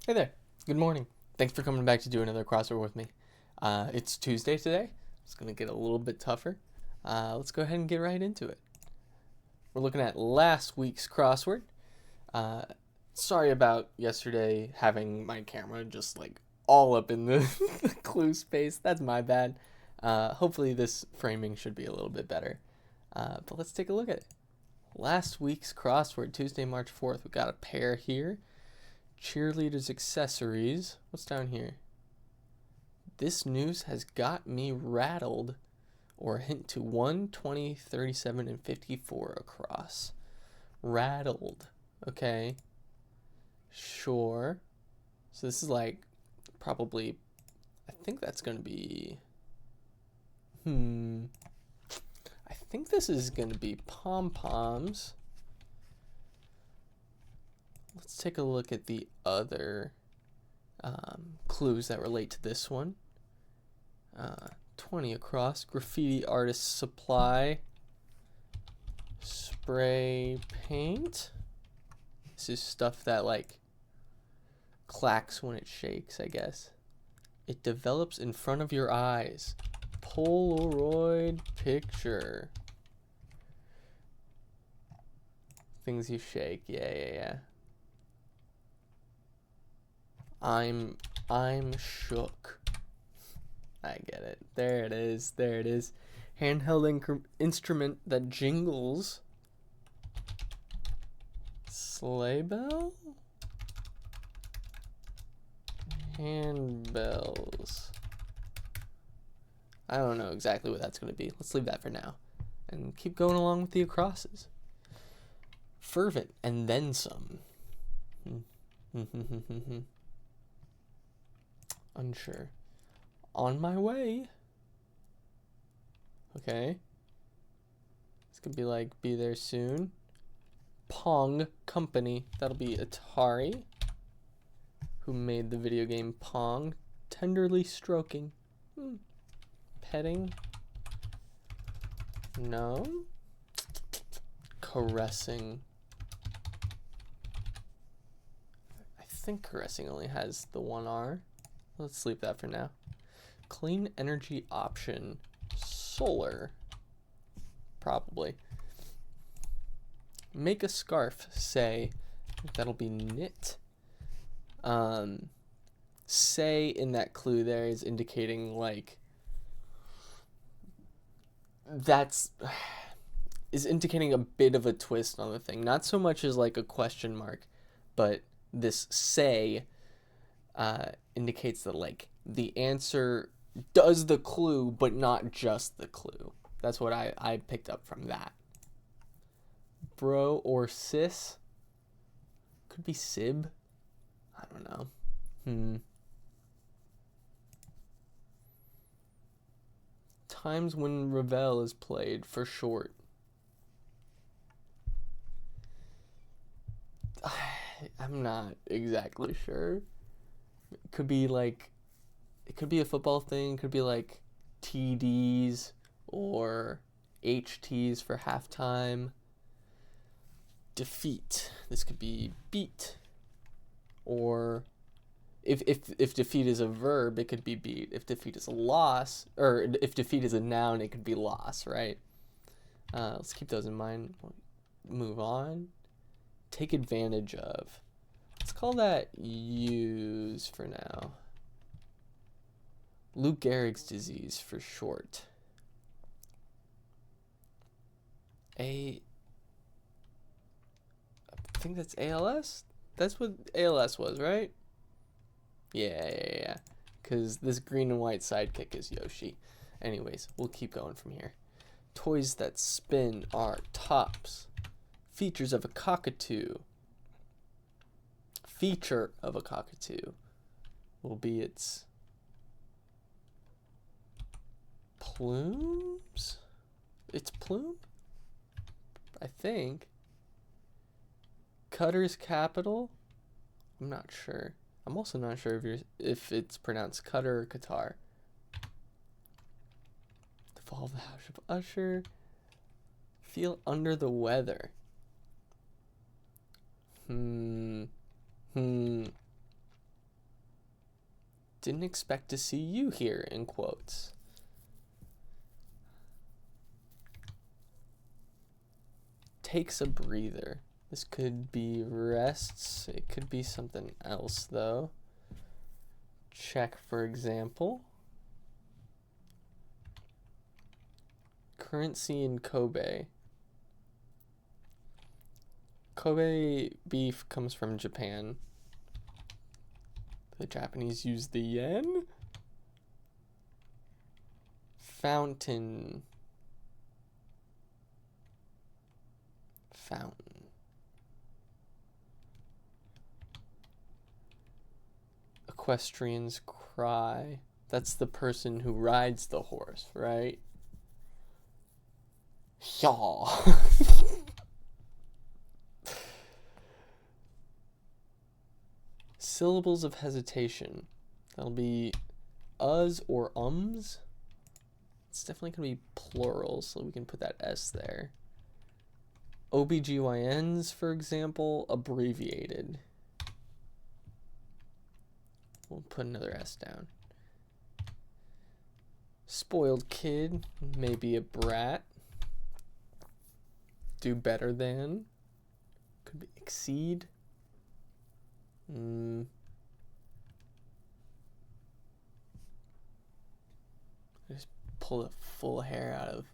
Hey there. Good morning. Thanks for coming back to do another crossword with me. It's Tuesday today. It's going to get a little bit tougher. Let's go ahead and get right into it. We're looking at last week's crossword. Uh, Sorry about yesterday having my camera just like all up in the, the clue space. That's my bad. Hopefully, this framing should be a little bit better. But let's take a look at it. Last week's crossword, Tuesday, March 4th. We got a pair here. Cheerleaders accessories. What's down here? This news has got me rattled, or a hint to 1, 20, 37, and 54 across. Rattled. Okay. Sure. So this is like probably, I think that's going to be, I think this is going to be pom-poms. Let's take a look at the other clues that relate to this one. 20 across. Graffiti artist supply. Spray paint. This is stuff that like clacks when it shakes, I guess. It develops in front of your eyes. Polaroid picture. Things you shake. Yeah. I'm shook. I get it. There it is. Handheld instrument that jingles. Sleigh bell? Handbells. I don't know exactly what that's going to be. Let's leave that for now. And keep going along with the acrosses. Fervent and then some. Unsure. On my way. Okay. This could be like be there soon. Pong Company. That'll be Atari, who made the video game Pong. Tenderly stroking. Petting. No. Caressing. I think caressing only has the one R. Let's leave that for now. Clean energy option. Solar. Probably. Make a scarf. Say. That'll be knit. Say in that clue there is indicating like is indicating a bit of a twist on the thing. Not so much as like a question mark, but this say indicates that like the answer does the clue, but not just the clue. That's what I picked up from that. Bro or sis. Could be sib. I don't know. Times when Ravel is played for short. I'm not exactly sure. It could be like, it could be a football thing. It could be like TDs or HTs for halftime. Defeat. This could be beat. Or if defeat is a verb, it could be beat. If defeat is a loss, or if defeat is a noun, it could be loss, right? Let's keep those in mind. Move on. Take advantage of. Let's call that use for now. Lou Gehrig's disease for short. I think that's ALS? That's what ALS was, right? Yeah. Because this green and white sidekick is Yoshi. Anyways, we'll keep going from here. Toys that spin are tops. Features of a cockatoo. Feature of a cockatoo will be its plumes? Its plume? I think. Cutter's capital? I'm not sure. I'm also not sure if it's pronounced Cutter or Qatar. The Fall of the House of Usher. Feel under the weather. Didn't expect to see you here, in quotes. Takes a breather. This could be rests. It could be something else, though. Check, for example. Currency in Kobe. Kobe beef comes from Japan. The Japanese use the yen. Fountain. Fountain. Equestrians cry. That's the person who rides the horse, right? Yaw. Syllables of hesitation. That'll be us or ums. It's definitely going to be plural, so we can put that S there. OBGYNs, for example, abbreviated. We'll put another S down. Spoiled kid, maybe a brat. Do better than. Could be exceed. Just pull a full hair out of.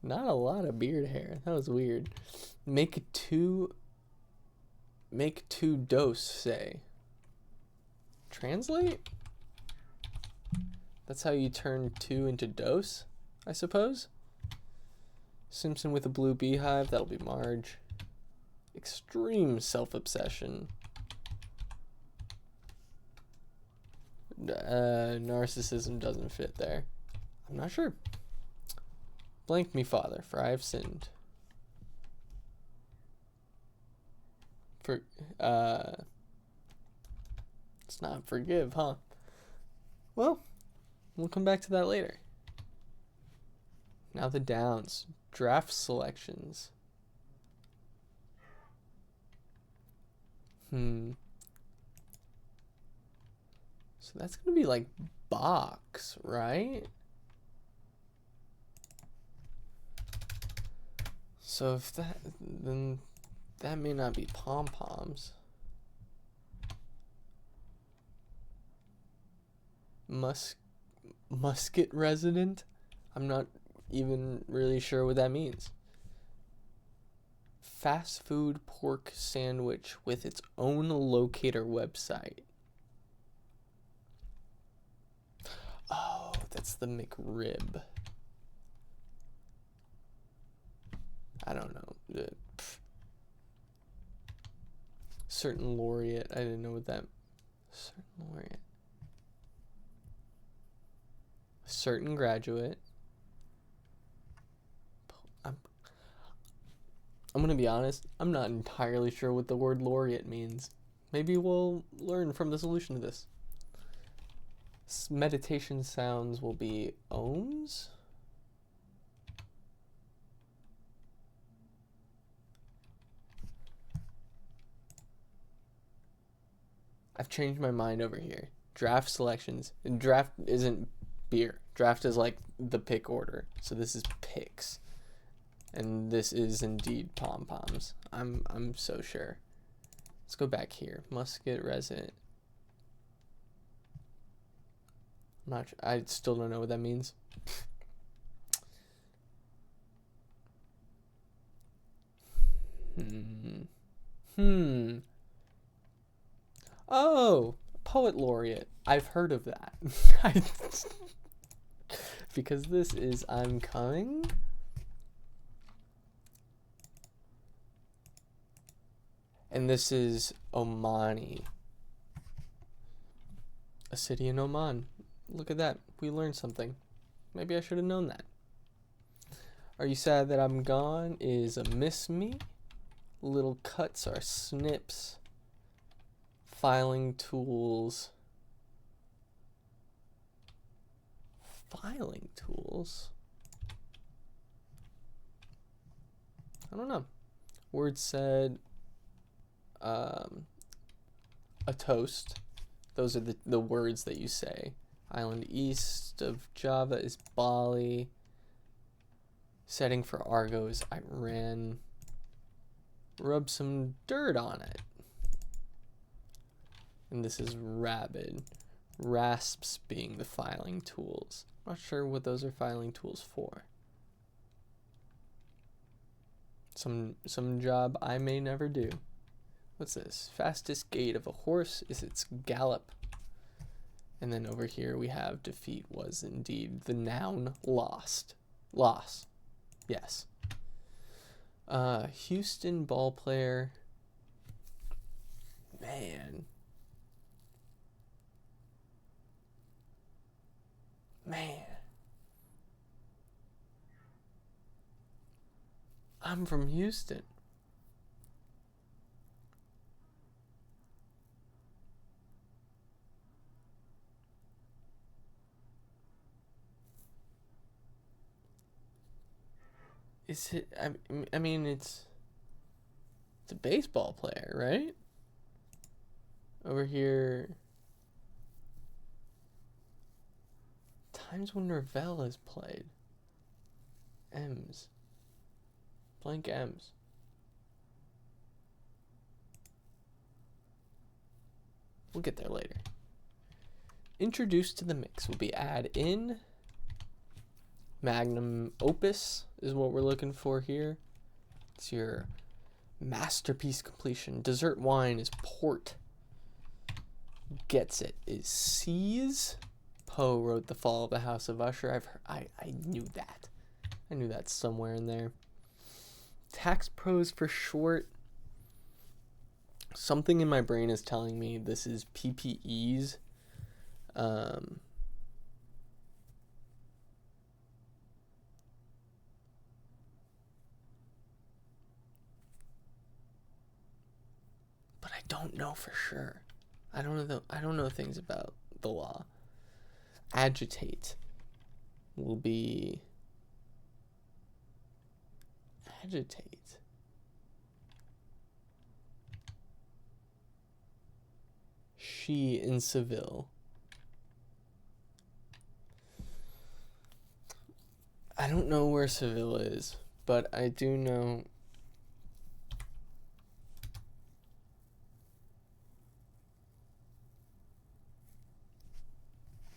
Not a lot of beard hair. That was weird. Make two dose, say. Translate? That's how you turn two into dose, I suppose. Simpson with a blue beehive, that'll be Marge. Extreme self-obsession. Narcissism doesn't fit there. I'm not sure. Blank me, Father, for I have sinned. For, it's not forgive, huh? Well, we'll come back to that later. Now the downs. Draft selections. So that's going to be like box, right? So if that, then that may not be pom-poms. Musket resident? I'm not even really sure what that means. Fast food pork sandwich with its own locator website. Oh, that's the McRib. I don't know. Certain laureate. I didn't know what that. Certain laureate. Certain graduate. I'm gonna be honest. I'm not entirely sure what the word laureate means. Maybe we'll learn from the solution to this. Meditation sounds will be ohms. I've changed my mind over here. Draft selections. And draft isn't beer. Draft is like the pick order. So this is picks. And this is indeed pom-poms. I'm so sure. Let's go back here. Musket resident. I still don't know what that means. Oh, poet laureate. I've heard of that. Because this is I'm Coming. And this is Omani. A city in Oman. Look at that. We learned something. Maybe I should have known that. Are you sad that I'm gone is a miss me. Little cuts are snips. Filing tools. Filing tools? I don't know. Word said a toast. Those are the words that you say. Island east of Java is Bali. Setting for Argo is Iran. Rub some dirt on it. And this is Rabid. Rasps being the filing tools. Not sure what those are filing tools for. Some job I may never do. What's this? Fastest gait of a horse is its gallop. And then over here we have defeat was indeed the noun lost. Loss. Yes. Houston ball player. Man. I'm from Houston. Is it? I mean, it's a baseball player, right? Over here, times when Ravel is played. M's. Blank M's. We'll get there later. Introduced to the mix will be add in. Magnum opus is what we're looking for here. It's your masterpiece completion. Dessert wine is port. Gets it is seas. Poe wrote The Fall of the House of Usher. I knew that. I knew that somewhere in there. Tax pros for short. Something in my brain is telling me this is PPEs. But I don't know for sure. I don't know things about the law. Agitate will be agitate. She in Seville. I don't know where Seville is, but I do know.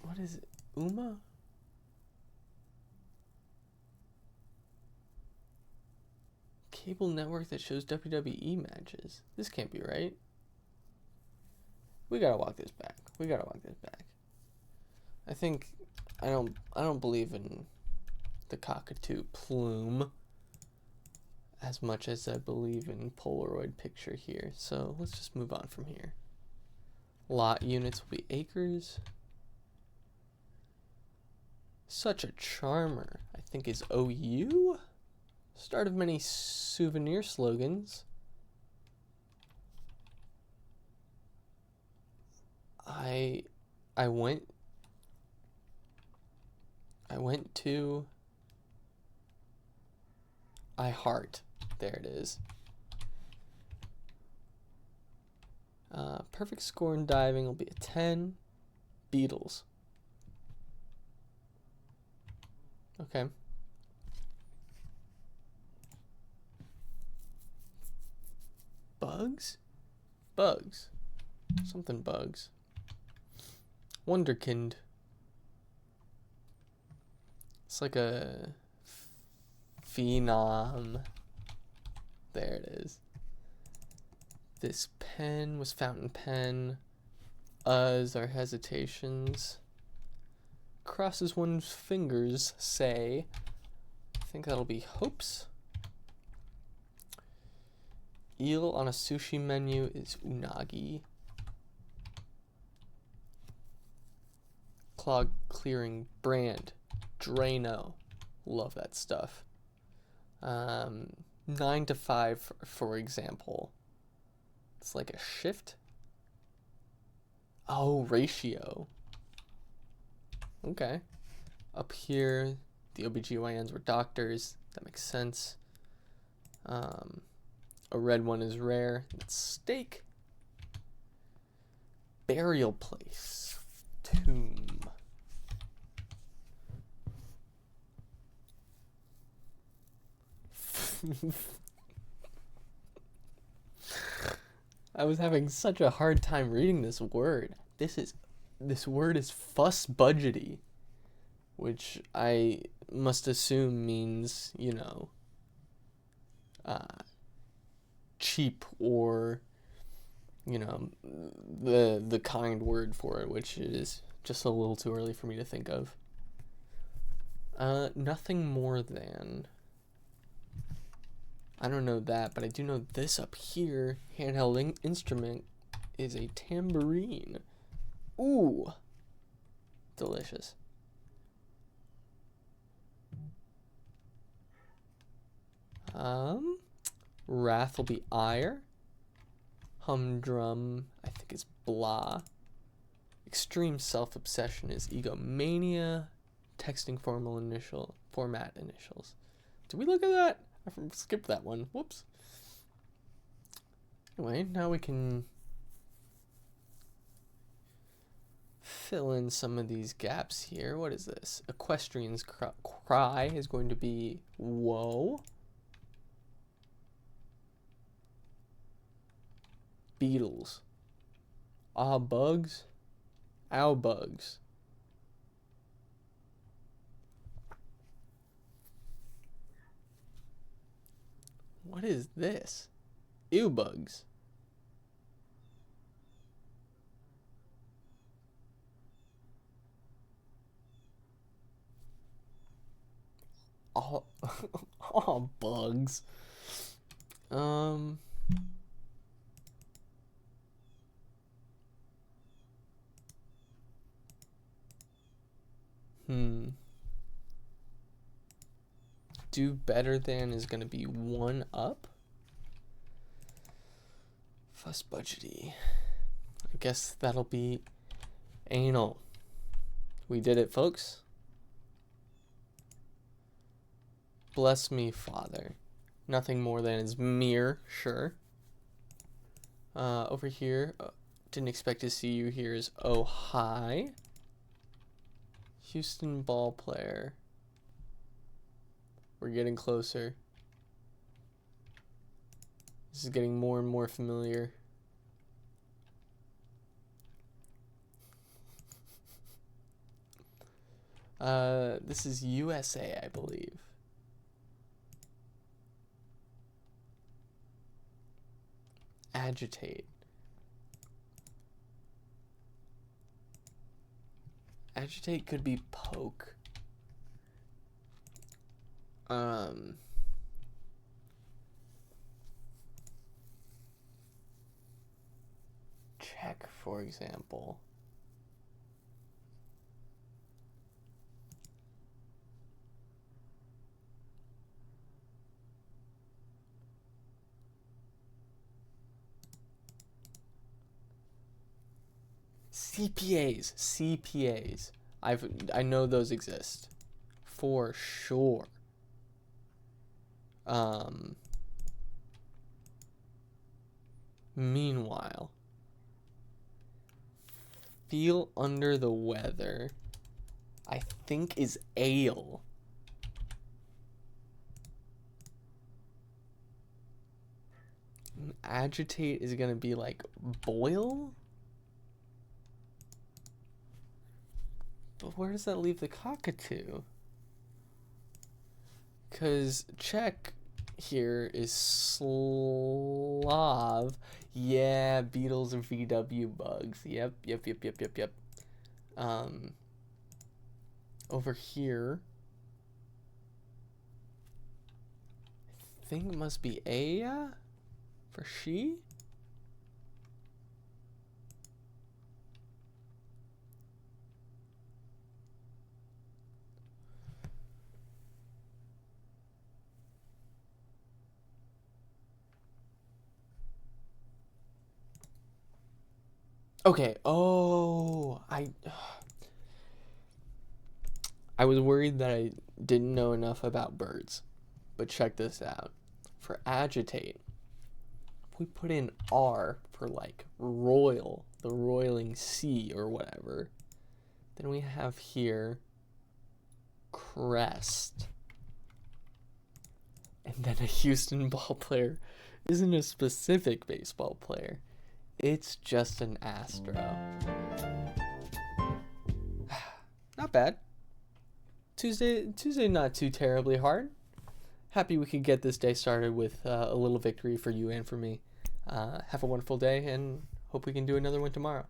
What is it? Uma? Cable network that shows WWE matches. This can't be right. We gotta walk this back. I think I don't believe in the cockatoo plume as much as I believe in Polaroid picture here. So let's just move on from here. Lot units will be acres. Such a charmer, I think, is OU. Start of many souvenir slogans. I went to I heart. There it is. Perfect score in diving will be a 10. Beatles. Okay. Bugs? Bugs. Something bugs. Wonderkind. It's like a phenom. There it is. This pen was fountain pen. Us are hesitations. Crosses one's fingers, say. I think that'll be hopes. Eel on a sushi menu is unagi. Clog clearing brand, Drano. Love that stuff. 9 to 5, for example. It's like a shift. Oh, ratio. Okay. Up here, the OBGYNs were doctors. That makes sense. A red one is rare. It's steak. Burial place. Tomb. I was having such a hard time reading this word. This word is fuss budgety, which I must assume means, cheap, or the kind word for it, which is just a little too early for me to think of. Nothing more than, I don't know that, but I do know this up here. Handheld instrument is a tambourine. Ooh, delicious. Wrath will be ire. Humdrum, I think, is blah. Extreme self-obsession is egomania. Texting format initials. Did we look at that? I skipped that one. Whoops. Anyway, now we can fill in some of these gaps here. What is this? Equestrian's cry is going to be whoa. Beetles. Ah, bugs. Ow, bugs. What is this? Ew, bugs. Oh, oh, bugs. Do better than is gonna be one up. Fuss budgety. I guess that'll be anal. We did it, folks. Bless me, Father. Nothing more than is mere, sure. Over here, didn't expect to see you here is oh hi. Houston ball player. We're getting closer. This is getting more and more familiar. This is USA, I believe. Agitate. Agitate could be poke. Check, for example. CPAs. I know those exist for sure. Meanwhile, feel under the weather, I think, is ale. And agitate is gonna be like boil. But where does that leave the cockatoo? Because Czech here is Slav. Yeah, beetles are VW bugs. Yep. Over here, I think it must be Aya for she. Okay. Oh, I was worried that I didn't know enough about birds, but check this out. For agitate, if we put in R for like royal the roiling sea or whatever. Then we have here crest. And then a Houston ball player isn't a specific baseball player. It's just an Astro. Not bad. Tuesday not too terribly hard. Happy we could get this day started with a little victory for you and for me. Have a wonderful day, and hope we can do another one tomorrow.